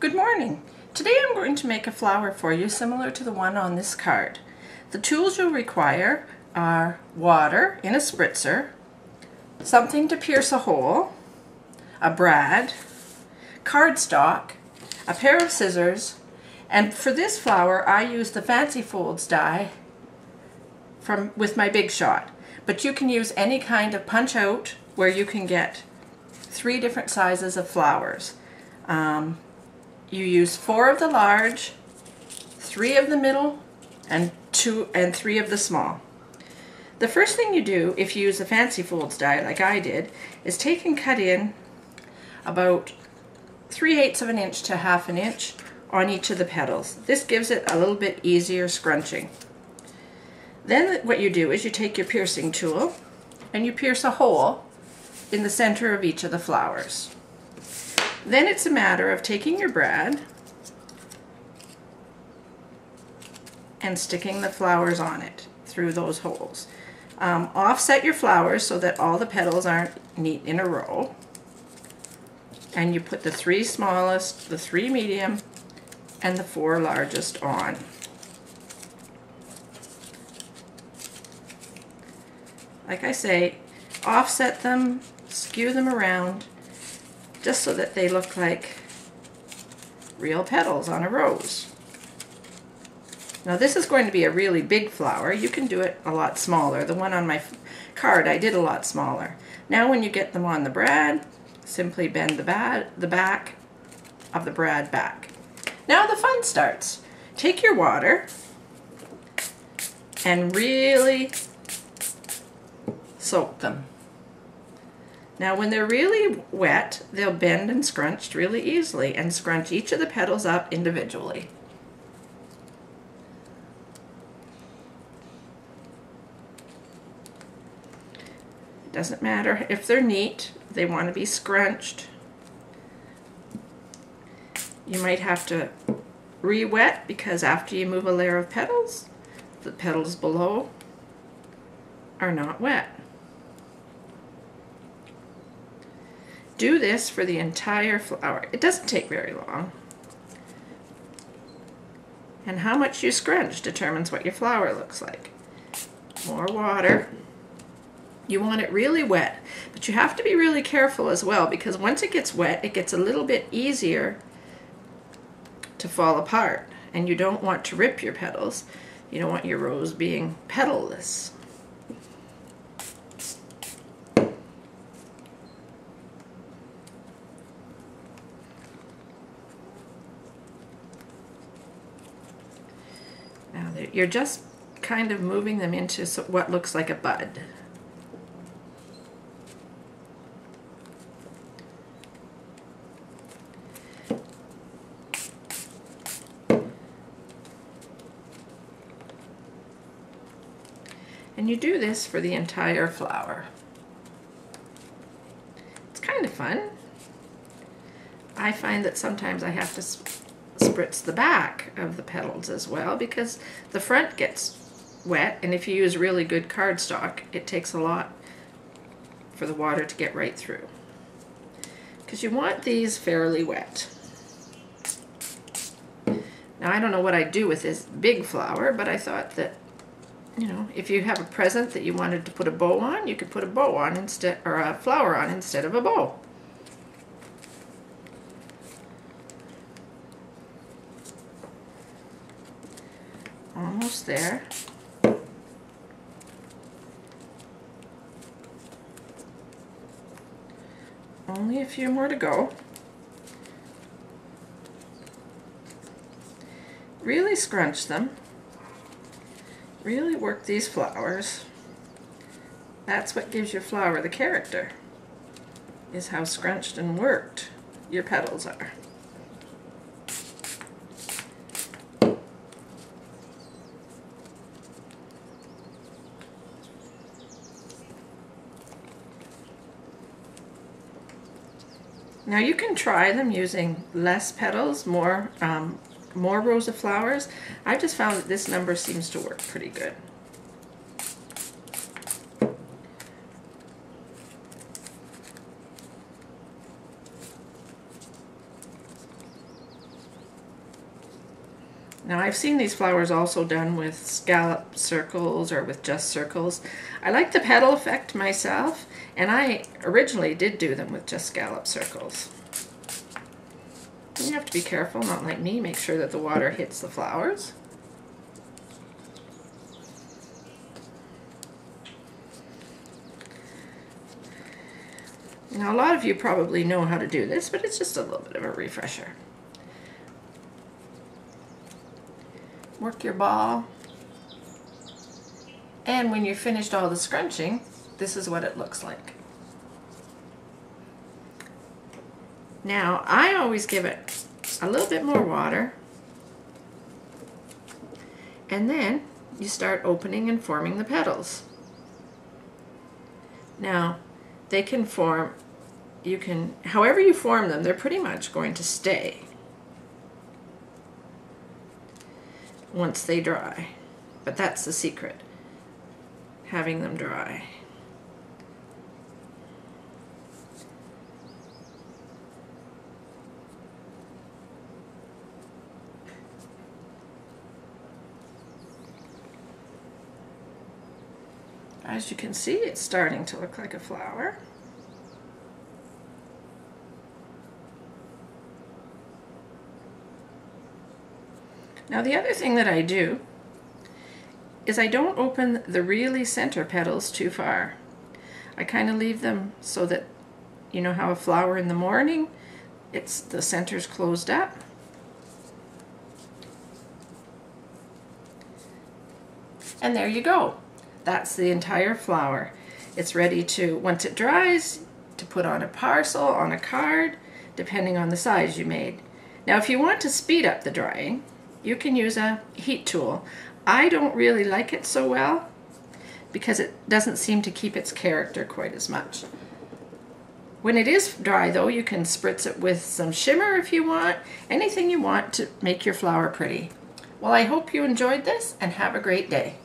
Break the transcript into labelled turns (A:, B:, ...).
A: Good morning. Today I'm going to make a flower for you similar to the one on this card. The tools you'll require are water in a spritzer, something to pierce a hole, a brad, cardstock, a pair of scissors, and for this flower I use the Fancy Folds die with my Big Shot. But you can use any kind of punch out where you can get 3 different sizes of flowers. You use 4 of the large, 3 of the middle, and 3 of the small. The first thing you do if you use the Fancy Folds die like I did is take and cut in about 3/8 of an inch to 1/2 an inch on each of the petals. This gives it a little bit easier scrunching. Then what you do is you take your piercing tool and you pierce a hole in the center of each of the flowers. Then it's a matter of taking your brad and sticking the flowers on it through those holes. Offset your flowers so that all the petals aren't neat in a row. And you put the 3 smallest, the 3 medium, and the 4 largest on. Like I say, offset them, skew them around, just so that they look like real petals on a rose. Now this is going to be a really big flower. You can do it a lot smaller. The one on my card I did a lot smaller. Now when you get them on the brad, simply bend the back of the brad back. Now the fun starts. Take your water and really soak them. Now when they're really wet, they'll bend and scrunch really easily, and scrunch each of the petals up individually. It doesn't matter if they're neat, they want to be scrunched. You might have to re-wet because after you move a layer of petals, the petals below are not wet. Do this for the entire flower. It doesn't take very long. And how much you scrunch determines what your flower looks like. More water. You want it really wet, but you have to be really careful as well because once it gets wet, it gets a little bit easier to fall apart. And you don't want to rip your petals. You don't want your rose being petalless. Now you're just kind of moving them into what looks like a bud. And you do this for the entire flower. It's kind of fun. I find that sometimes I have to spritz the back of the petals as well because the front gets wet, and if you use really good cardstock, it takes a lot for the water to get right through. Because you want these fairly wet. Now I don't know what I'd do with this big flower, but I thought that, you know, if you have a present that you wanted to put a bow on, you could put a bow on instead, or a flower on instead of a bow. Almost there. Only a few more to go. Really scrunch them. Really work these flowers. That's what gives your flower the character, is how scrunched and worked your petals are. Now you can try them using less petals, more rows of flowers. I just found that this number seems to work pretty good. Now I've seen these flowers also done with scallop circles or with just circles. I like the petal effect myself, and I originally did do them with just scallop circles. You have to be careful, not like me, make sure that the water hits the flowers. Now a lot of you probably know how to do this, but it's just a little bit of a refresher. Work your ball, and when you're finished all the scrunching, this is what it looks like. Now I always give it a little bit more water, and then you start opening and forming the petals. Now they can form, however you form them, they're pretty much going to stay once they dry. But that's the secret, having them dry. As you can see, it's starting to look like a flower. Now the other thing that I do is I don't open the really center petals too far. I kind of leave them so that, you know how a flower in the morning, the center's closed up. And there you go. That's the entire flower. It's ready to, once it dries, to put on a parcel, on a card, depending on the size you made. Now if you want to speed up the drying, you can use a heat tool. I don't really like it so well because it doesn't seem to keep its character quite as much. When it is dry though, you can spritz it with some shimmer if you want, anything you want to make your flower pretty. Well, I hope you enjoyed this and have a great day.